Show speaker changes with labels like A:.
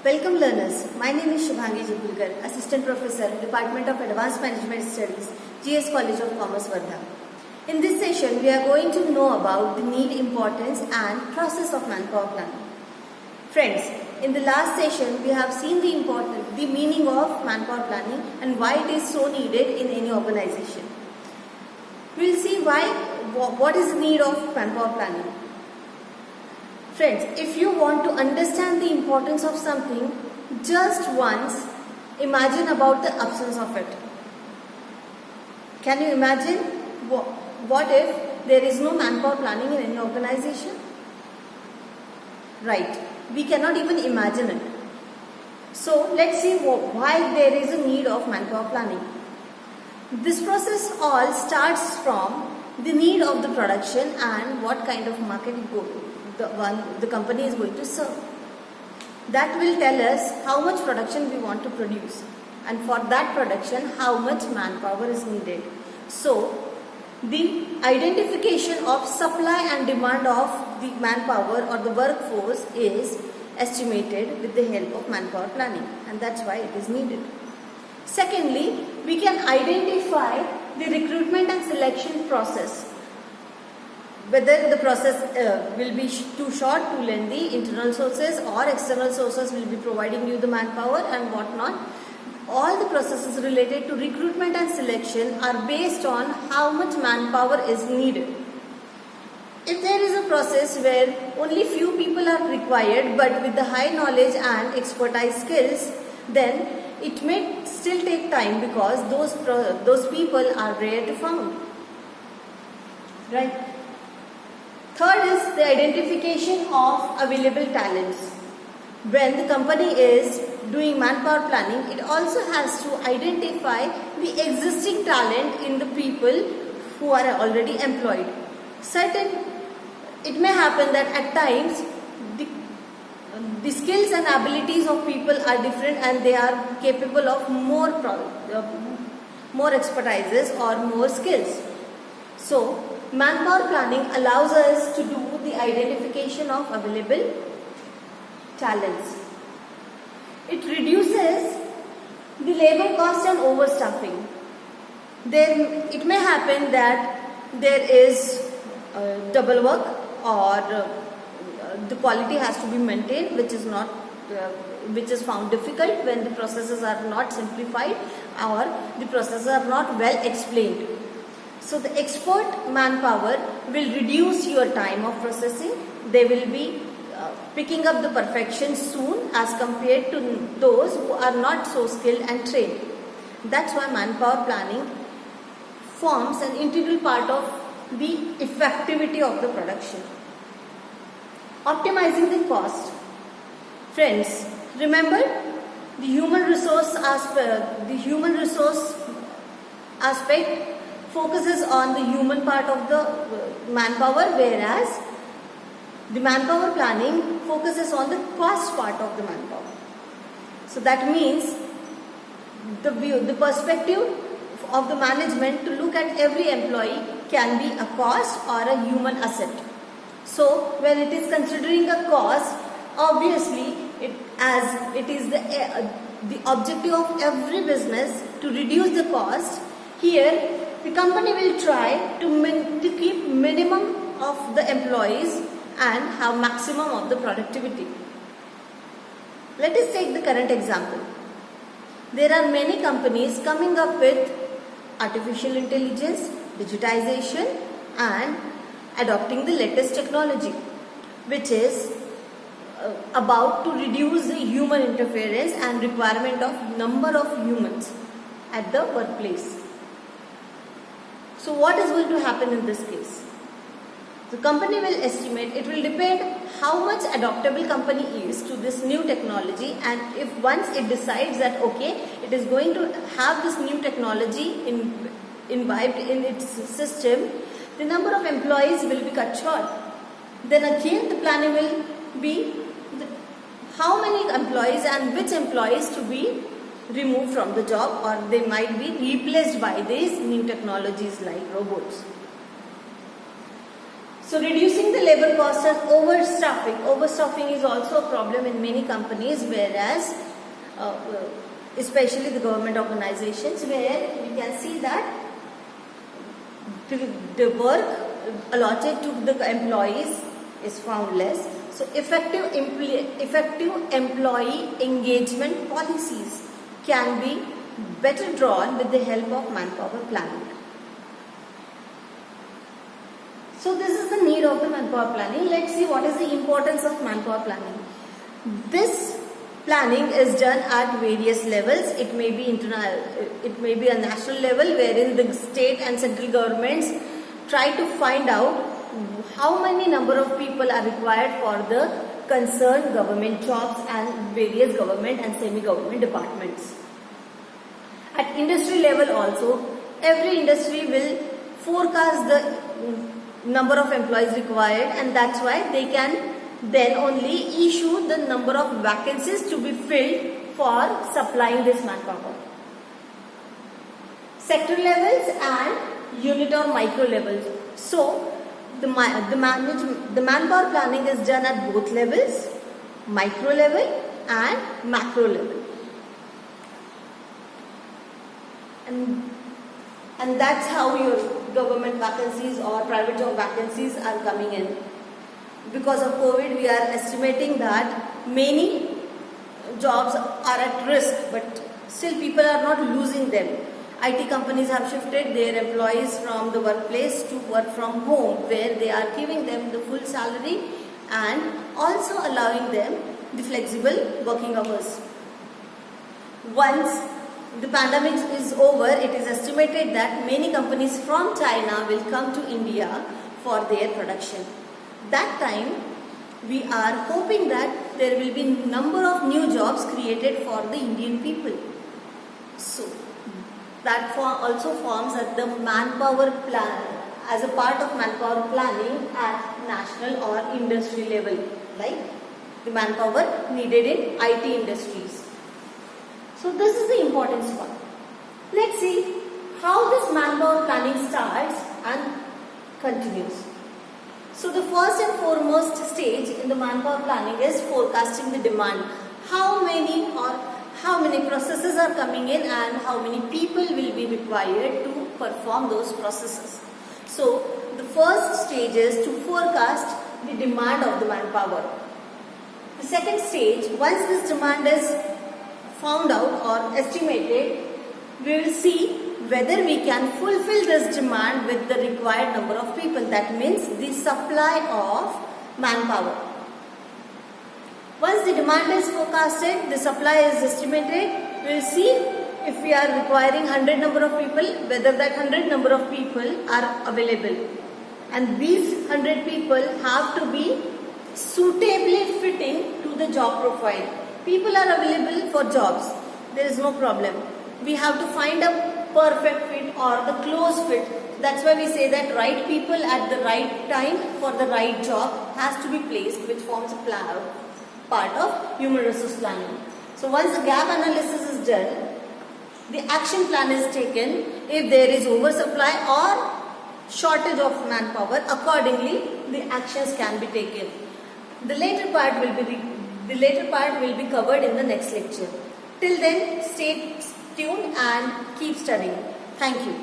A: Welcome learners, my name is Shubhangi Jibulkar, Assistant Professor, Department of Advanced Management Studies, GS College of Commerce, Wardha. In this session, we are going to know about the need, importance and process of manpower planning. Friends, in the last session, we have seen the meaning of manpower planning and why it is so needed in any organization. We will see what is the need of manpower planning. Friends, if you want to understand the importance of something, just once imagine about the absence of it. Can you imagine what if there is no manpower planning in any organization? Right, we cannot even imagine it. So let's see why there is a need of manpower planning. This process all starts from the need of the production and what kind of market the company is going to serve. That will tell us how much production we want to produce, and for that production how much manpower is needed. So the identification of supply and demand of the manpower or the workforce is estimated with the help of manpower planning, and that's why it is needed. Secondly, we can identify the recruitment and selection process. Whether the process will be too short, too lengthy, internal sources or external sources will be providing you the manpower and whatnot. All the processes related to recruitment and selection are based on how much manpower is needed. If there is a process where only few people are required but with the high knowledge and expertise skills, then it may still take time because those people are rare to find. Right? Third is the identification of available talents. When the company is doing manpower planning, it also has to identify the existing talent in the people who are already employed. It may happen that at times the skills and abilities of people are different and they are capable of more expertises or more skills. So manpower planning allows us to do the identification of available talents. It reduces the labor cost and overstaffing. It may happen that there is double work or the quality has to be maintained, which is found difficult when the processes are not simplified or the processes are not well explained. So the expert manpower will reduce your time of processing. They will be picking up the perfection soon as compared to those who are not so skilled and trained. That's why manpower planning forms an integral part of the effectivity of the production. Optimizing the cost. Friends, remember the human resource aspect focuses on the human part of the manpower, whereas the manpower planning focuses on the cost part of the manpower. So that means the perspective of the management to look at every employee can be a cost or a human asset. So when it is considering a cost, obviously as it is the objective of every business to reduce the cost, here the company will try to keep minimum of the employees and have maximum of the productivity. Let us take the current example. There are many companies coming up with artificial intelligence, digitization and adopting the latest technology, which is about to reduce the human interference and requirement of number of humans at the workplace. So what is going to happen in this case? The company will estimate, it will depend how much adaptable company is to this new technology, and if once it decides that okay, it is going to have this new technology imbibed in its system, the number of employees will be cut short. Then again the planning will be how many employees and which employees to be removed from the job, or they might be replaced by these new technologies like robots. So reducing the labor cost and overstaffing. Overstaffing is also a problem in many companies, whereas especially the government organizations, where we can see that the work allotted to the employees is found less. So effective employee engagement policies can be better drawn with the help of manpower planning. So this is the need of the manpower planning. Let's see what is the importance of manpower planning. This planning is done at various levels. It may be a national level, wherein the state and central governments try to find out how many number of people are required for the concerned government jobs and various government and semi-government departments. At industry level also, every industry will forecast the number of employees required, and that's why they can then only issue the number of vacancies to be filled for supplying this manpower. Sector levels and unit or micro levels. So the manpower planning is done at both levels, micro level and macro level. And that's how your government vacancies or private job vacancies are coming in. Because of COVID, we are estimating that many jobs are at risk, but still people are not losing them. IT companies have shifted their employees from the workplace to work from home, where they are giving them the full salary and also allowing them the flexible working hours. Once the pandemic is over, it is estimated that many companies from China will come to India for their production. That time, we are hoping that there will be number of new jobs created for the Indian people. So that also forms at the manpower plan, as a part of manpower planning at national or industry level, like the manpower needed in IT industries. So this is the importance one. Let's see how this manpower planning starts and continues. So the first and foremost stage in the manpower planning is forecasting the demand. How many processes are coming in and how many people will be required to perform those processes. So the first stage is to forecast the demand of the manpower. The second stage, once this demand is found out or estimated, we will see whether we can fulfill this demand with the required number of people. That means the supply of manpower. Once the demand is forecasted, the supply is estimated, we will see if we are requiring 100 number of people, whether that 100 number of people are available. And these 100 people have to be suitably fitting to the job profile. People are available for jobs, there is no problem. We have to find a perfect fit or the close fit. That's why we say that right people at the right time for the right job has to be placed, which forms a part of human resource planning. So once the gap analysis is done, the action plan is taken. If there is oversupply or shortage of manpower, accordingly the actions can be taken. The later part will be covered in the next lecture. Till then, stay tuned and keep studying. Thank you.